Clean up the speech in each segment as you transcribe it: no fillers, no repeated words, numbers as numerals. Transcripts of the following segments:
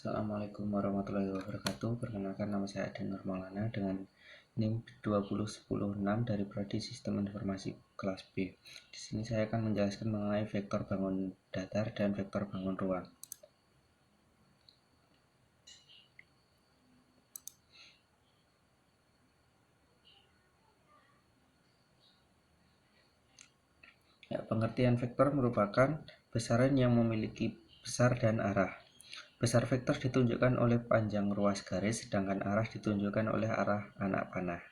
Assalamualaikum warahmatullahi wabarakatuh. Perkenalkan, nama saya Aden Nur Maulana dengan NIM 20106 dari Prodi Sistem Informasi kelas B. Di sini saya akan menjelaskan mengenai vektor bangun datar dan vektor bangun ruang. Ya, pengertian vektor merupakan besaran yang memiliki besar dan arah. Besar vektor ditunjukkan oleh panjang ruas garis, sedangkan arah ditunjukkan oleh arah anak panah.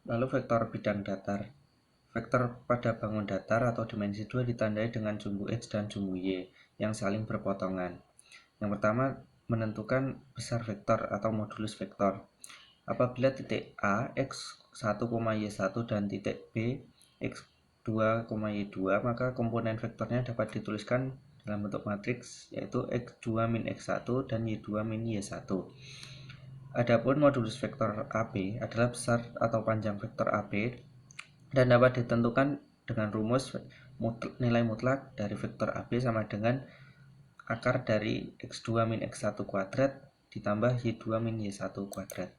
Lalu vektor bidang datar. Vektor pada bangun datar atau dimensi 2 ditandai dengan sumbu X dan sumbu Y yang saling berpotongan. Yang pertama, menentukan besar vektor atau modulus vektor. Apabila titik A, X1, Y1 dan titik B, X2, Y2, maka komponen vektornya dapat dituliskan dalam bentuk matriks, yaitu X2 min X1 dan Y2 min Y1. Adapun modulus vektor AB adalah besar atau panjang vektor AB dan dapat ditentukan dengan rumus nilai mutlak dari vektor AB sama dengan akar dari X2 min X1 kuadrat ditambah Y2 min Y1 kuadrat.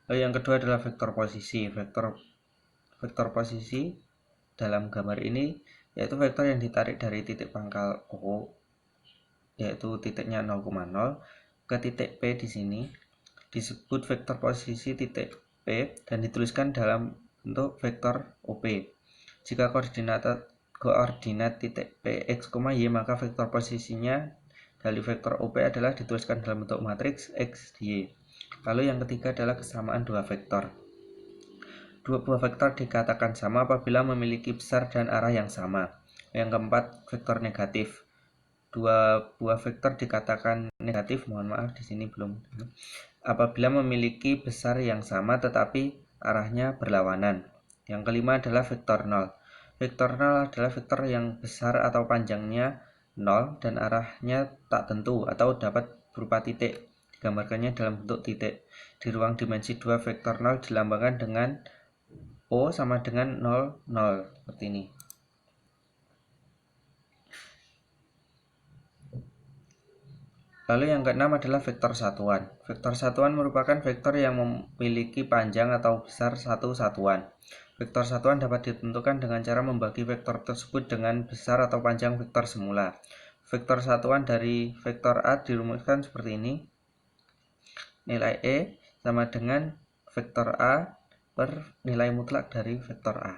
Lalu yang kedua adalah vektor posisi. Vektor posisi dalam gambar ini yaitu vektor yang ditarik dari titik pangkal O, yaitu titiknya 0,0 ke titik P di sini. Disebut vektor posisi titik P dan dituliskan dalam bentuk vektor OP. Jika koordinat titik P X, Y, maka vektor posisinya dari vektor OP adalah dituliskan dalam bentuk matriks X, Y. Lalu yang ketiga adalah kesamaan dua vektor. Dua buah vektor dikatakan sama apabila memiliki besar dan arah yang sama. Yang keempat, vektor negatif. Dua buah vektor dikatakan negatif, mohon maaf di sini belum, apabila memiliki besar yang sama tetapi arahnya berlawanan. Yang kelima adalah vektor 0. Vektor 0 adalah vektor yang besar atau panjangnya 0 dan arahnya tak tentu atau dapat berupa titik. Digambarkannya dalam bentuk titik. Di ruang dimensi 2, vektor 0 dilambangkan dengan O sama dengan 0, 0 seperti ini. Lalu yang keenam adalah vektor satuan. Vektor satuan merupakan vektor yang memiliki panjang atau besar satu satuan. Vektor satuan dapat ditentukan dengan cara membagi vektor tersebut dengan besar atau panjang vektor semula. Vektor satuan dari vektor A dirumuskan seperti ini. Nilai E sama dengan vektor A per nilai mutlak dari vektor A.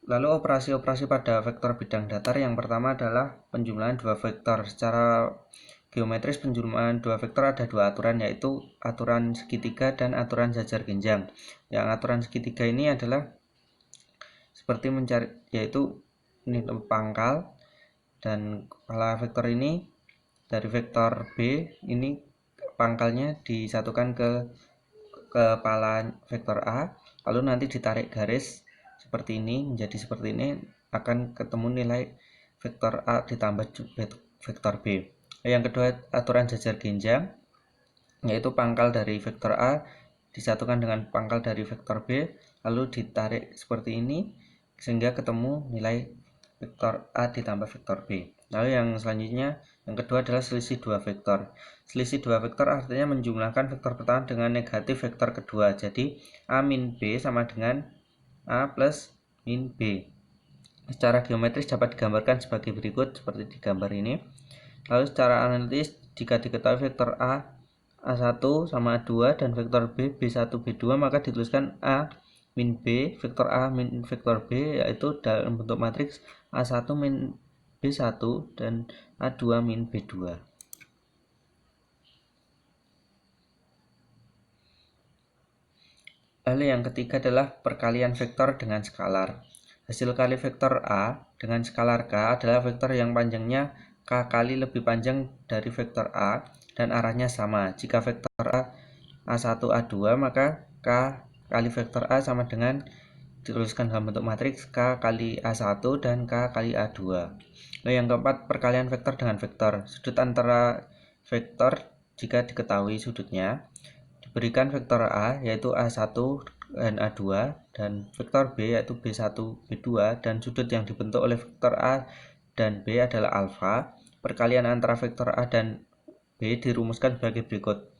Lalu operasi-operasi pada vektor bidang datar yang pertama adalah penjumlahan dua vektor. Secara geometris penjumlahan dua vektor ada dua aturan, yaitu aturan segitiga dan aturan jajar genjang. Yang aturan segitiga ini adalah seperti mencari, yaitu ini pangkal dan kepala vektor ini dari vektor B, ini pangkalnya disatukan ke kepala vektor A, lalu nanti ditarik garis seperti ini, menjadi seperti ini, akan ketemu nilai vektor A ditambah vektor B. Yang kedua, aturan jajar genjang, yaitu pangkal dari vektor A disatukan dengan pangkal dari vektor B, lalu ditarik seperti ini sehingga ketemu nilai vektor A ditambah vektor B. Lalu yang selanjutnya, yang kedua adalah selisih dua vektor. Selisih dua vektor artinya menjumlahkan vektor pertama dengan negatif vektor kedua. Jadi A min B sama dengan A plus min B. Secara geometris dapat digambarkan sebagai berikut seperti di gambar ini. Lalu secara analitis, jika diketahui vektor A1 sama A2 dan vektor B B1 B2, maka dituliskan A min B, vektor A min vektor B, yaitu dalam bentuk matriks A1 min B1 dan A2 min B2. Lalu yang ketiga adalah perkalian vektor dengan skalar. Hasil kali vektor A dengan skalar K adalah vektor yang panjangnya K kali lebih panjang dari vektor A dan arahnya sama. Jika vektor A A1 A2, maka K kali vektor A sama dengan dituliskan dalam bentuk matriks K kali A1 dan K kali A2. Lalu yang keempat, perkalian vektor dengan vektor. Sudut antara vektor jika diketahui sudutnya, diberikan vektor A yaitu A1 dan A2 dan vektor B yaitu B1, B2 dan sudut yang dibentuk oleh vektor A dan B adalah alfa. Perkalian antara vektor A dan B dirumuskan sebagai berikut.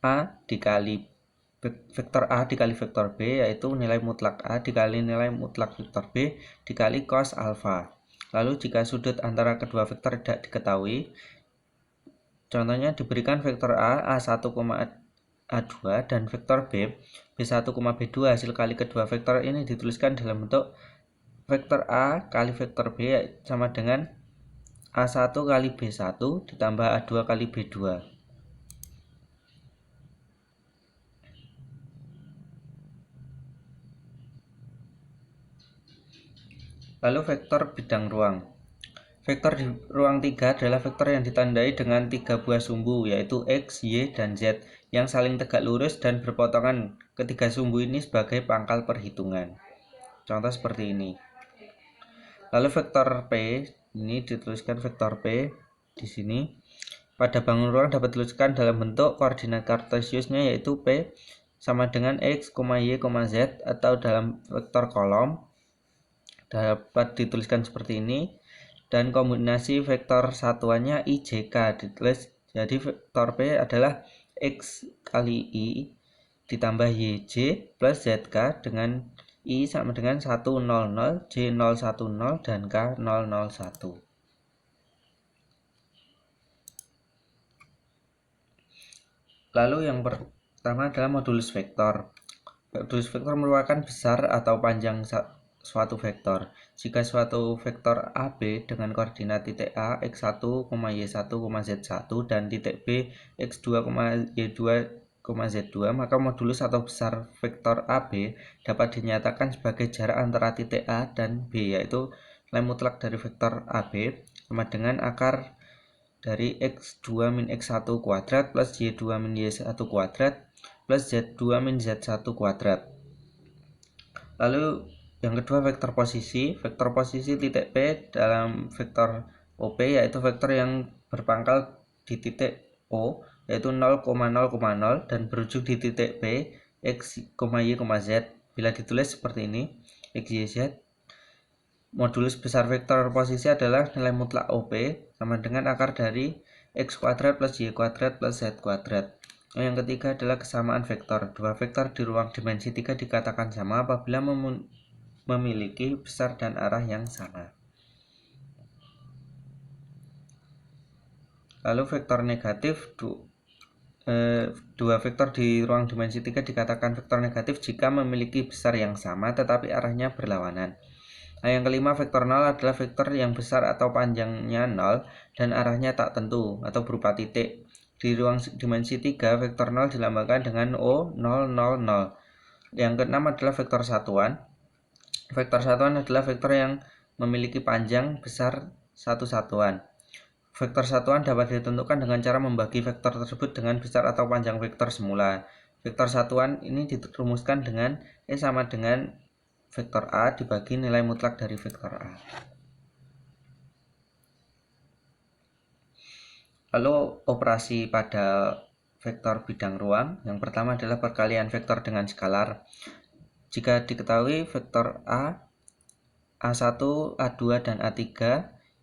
A dikali vektor A dikali vektor B yaitu nilai mutlak A dikali nilai mutlak vektor B dikali cos alfa. Lalu jika sudut antara kedua vektor tidak diketahui, contohnya diberikan vektor A, A1, A2 dan vektor B, B1, B2, hasil kali kedua vektor ini dituliskan dalam bentuk vektor A kali vektor B sama dengan A1 kali B1 ditambah A2 kali B2. Lalu vektor bidang ruang. Vektor di ruang 3 adalah vektor yang ditandai dengan 3 buah sumbu yaitu X, Y, dan Z yang saling tegak lurus dan berpotongan. Ketiga sumbu ini sebagai pangkal perhitungan. Contoh seperti ini. Lalu vektor P, ini dituliskan vektor P di sini. Pada bangun ruang dapat dituliskan dalam bentuk koordinat kartesiusnya yaitu P sama dengan X, Y, Z atau dalam vektor kolom dapat dituliskan seperti ini, dan kombinasi vektor satuannya IJK ditulis jadi vektor P adalah X kali I ditambah YJ plus ZK dengan I sama dengan 100, J010 dan K001. Lalu yang pertama adalah modulus vektor. Modulus vektor merupakan besar atau panjang suatu vektor. Jika suatu vektor AB dengan koordinat titik A, X1, Y1, Z1 dan titik B, X2, Y2, Z2, maka modulus atau besar vektor AB dapat dinyatakan sebagai jarak antara titik A dan B, yaitu nilai mutlak dari vektor AB sama dengan akar dari X2 min X1 kuadrat plus Y2 min Y1 kuadrat plus Z2 min Z1 kuadrat. Lalu yang kedua vektor posisi. Vektor posisi titik P dalam vektor OP yaitu vektor yang berpangkal di titik O yaitu 0,0,0 dan berujung di titik P X, Y, Z. Bila ditulis seperti ini, X, Y, Z, modulus besar vektor posisi adalah nilai mutlak OP sama dengan akar dari X kuadrat plus Y kuadrat plus Z kuadrat. Yang ketiga adalah kesamaan vektor. Dua vektor di ruang dimensi 3 dikatakan sama apabila memiliki besar dan arah yang sama. Lalu vektor negatif, dua vektor di ruang dimensi 3 dikatakan vektor negatif jika memiliki besar yang sama tetapi arahnya berlawanan. Nah, yang kelima vektor 0 adalah vektor yang besar atau panjangnya 0 dan arahnya tak tentu atau berupa titik. Di ruang dimensi 3 vektor 0 dilambangkan dengan O000. Yang keenam adalah vektor satuan. Vektor satuan adalah vektor yang memiliki panjang besar satu satuan. Vektor satuan dapat ditentukan dengan cara membagi vektor tersebut dengan besar atau panjang vektor semula. Vektor satuan ini dirumuskan dengan E sama dengan vektor A dibagi nilai mutlak dari vektor A. Lalu operasi pada vektor bidang ruang. Yang pertama adalah perkalian vektor dengan skalar. Jika diketahui vektor A, A1, A2, dan A3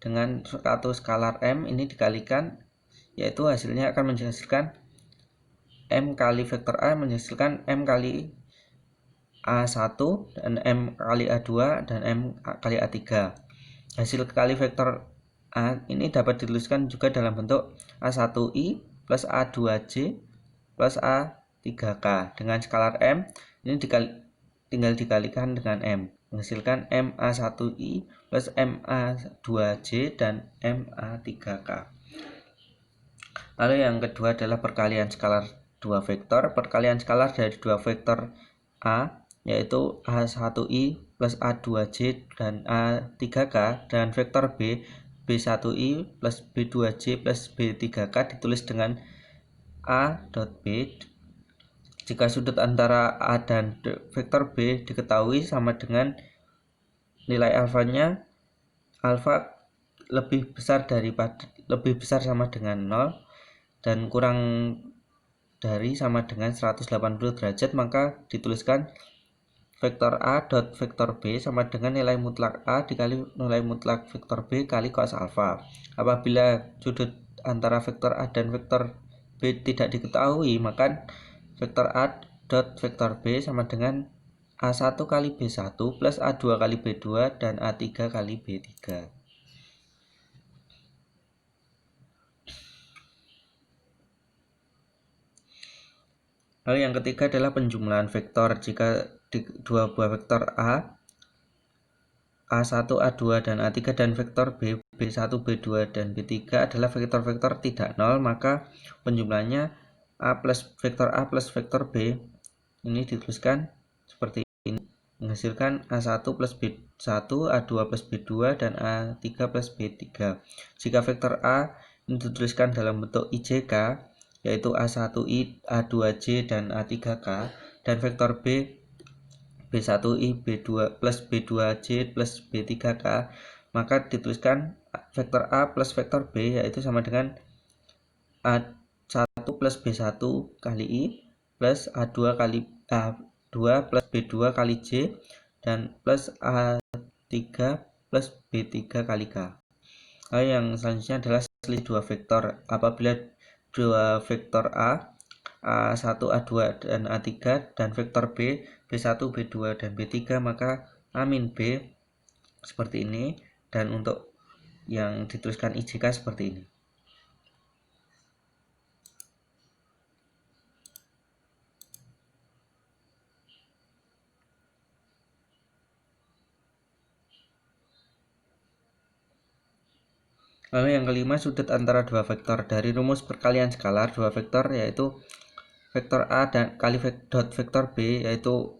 dengan satu skalar M ini dikalikan, yaitu hasilnya akan menghasilkan M kali vektor A menghasilkan M kali A1 dan M kali A2 dan M kali A3. Hasil kali vektor A ini dapat dituliskan juga dalam bentuk A1I plus A2J plus A3K. Dengan skalar M ini tinggal dikalikan dengan M, menghasilkan MA1I plus MA2J dan MA3K. Lalu yang kedua adalah perkalian skalar dua vektor. Perkalian skalar dari dua vektor A yaitu A1I plus A2J dan A3K dan vektor B, B1I plus B2J plus B3K ditulis dengan A.B jika sudut antara A dan vektor B diketahui sama dengan nilai alfanya, alfa lebih besar sama dengan 0 dan kurang dari sama dengan 180 derajat, maka dituliskan vektor A dot vektor B sama dengan nilai mutlak A dikali nilai mutlak vektor B kali cos alfa. Apabila sudut antara vektor A dan vektor B tidak diketahui, maka vektor A dot vektor B sama dengan A1 kali B1 plus A2 kali B2 dan A3 kali B3. Lalu yang ketiga adalah penjumlahan vektor. Jika dua buah vektor A1, A2, dan A3 dan vektor B, B1, B2, dan B3 adalah vektor-vektor tidak nol, maka penjumlahannya vektor A plus vektor B ini dituliskan seperti ini, menghasilkan A1 plus B1, A2 plus B2, dan A3 plus B3. Jika vektor A ini dituliskan dalam bentuk IJK, yaitu A1I, A2J, dan A3K, dan vektor B B1I, B2 plus B2J plus B3K, maka dituliskan vektor A plus vektor B yaitu sama dengan A1 plus B1 kali I plus A2 kali A2 plus B2 kali J dan plus A3 plus B3 kali K. Lalu yang selanjutnya adalah selisih dua vektor. Apabila dua vektor A1, A2, dan A3 dan vektor B, B1, B2, dan B3, maka A min B seperti ini, dan untuk yang dituliskan IJK seperti ini. Lalu yang kelima, sudut antara dua vektor. Dari rumus perkalian skalar dua vektor yaitu vektor A dan kali dot vektor B, yaitu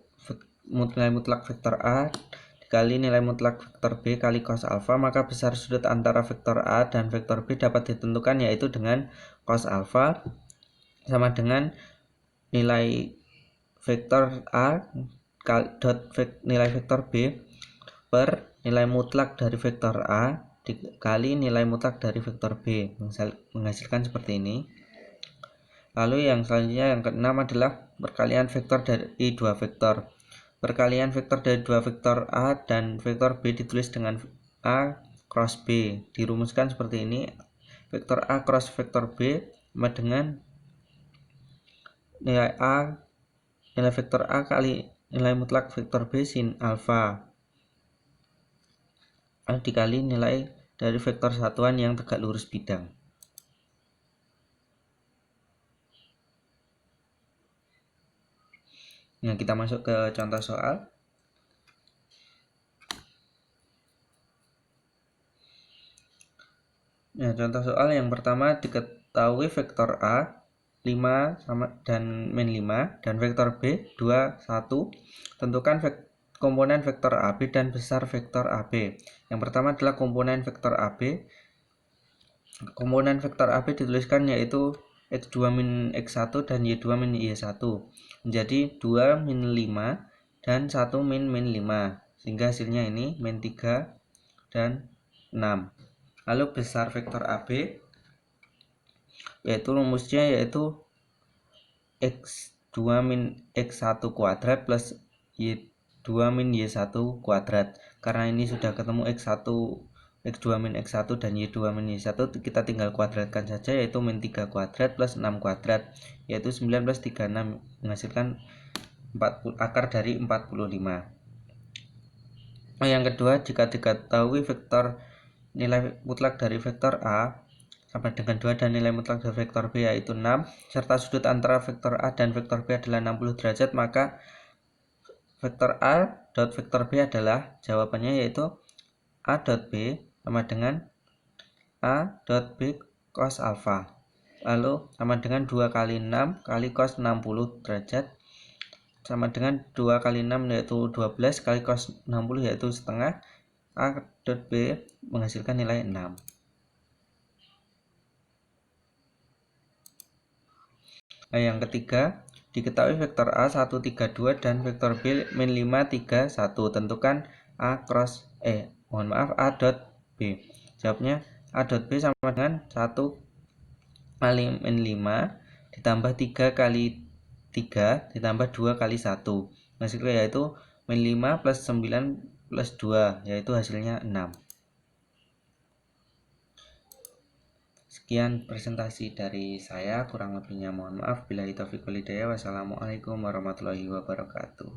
nilai mutlak vektor A dikali nilai mutlak vektor B kali cos alfa, maka besar sudut antara vektor A dan vektor B dapat ditentukan yaitu dengan cos alfa sama dengan nilai vektor A dot nilai vektor B per nilai mutlak dari vektor A dikali nilai mutlak dari vektor B, menghasilkan seperti ini. Lalu yang selanjutnya yang keenam adalah perkalian vektor dari dua vektor. Perkalian vektor dari dua vektor A dan vektor B ditulis dengan A cross B. Dirumuskan seperti ini. Vektor A cross vektor B sama dengan nilai vektor A kali nilai mutlak vektor B sin alfa dikali nilai dari vektor satuan yang tegak lurus bidang. Nah, kita masuk ke contoh soal. Nah, contoh soal yang pertama, diketahui vektor A 5 dan min 5 dan vektor B 2, 1. Tentukan komponen vektor AB dan besar vektor AB. Yang pertama adalah komponen vektor AB. Komponen vektor AB dituliskan yaitu X2 min X1 dan Y2 min Y1. Menjadi 2 min 5 dan 1 min 5. Sehingga hasilnya ini min 3 dan 6. Lalu besar vektor AB yaitu rumusnya yaitu X2 min X1 kuadrat plus Y2 min Y1 kuadrat. Karena ini sudah ketemu X2 min X1 dan Y2 min Y1, kita tinggal kuadratkan saja, yaitu min 3 kuadrat plus 6 kuadrat, yaitu 9 plus 36, menghasilkan akar dari 45. Yang kedua, jika diketahui vektor nilai mutlak dari vektor A sama dengan 2 dan nilai mutlak dari vektor B yaitu 6, serta sudut antara vektor A dan vektor B adalah 60 derajat, maka vektor A dot vektor B adalah jawabannya yaitu A dot B sama dengan A dot B cos alfa. Lalu sama dengan 2 kali 6 kali cos 60 derajat sama dengan 2 kali 6 yaitu 12 kali cos 60 yaitu setengah. A dot B menghasilkan nilai 6. Nah, yang ketiga, Diketahui vektor A 132 dan vektor B min 5 3 1. Tentukan A A dot B. Jawabnya A dot B sama dengan 1 kali min 5 ditambah 3 kali 3 ditambah 2 kali 1. Hasilnya yaitu min 5 plus 9 plus 2, yaitu hasilnya 6. Sekian presentasi dari saya, kurang lebihnya mohon maaf. Billahi taufiq wal hidayah. Wassalamualaikum warahmatullahi wabarakatuh.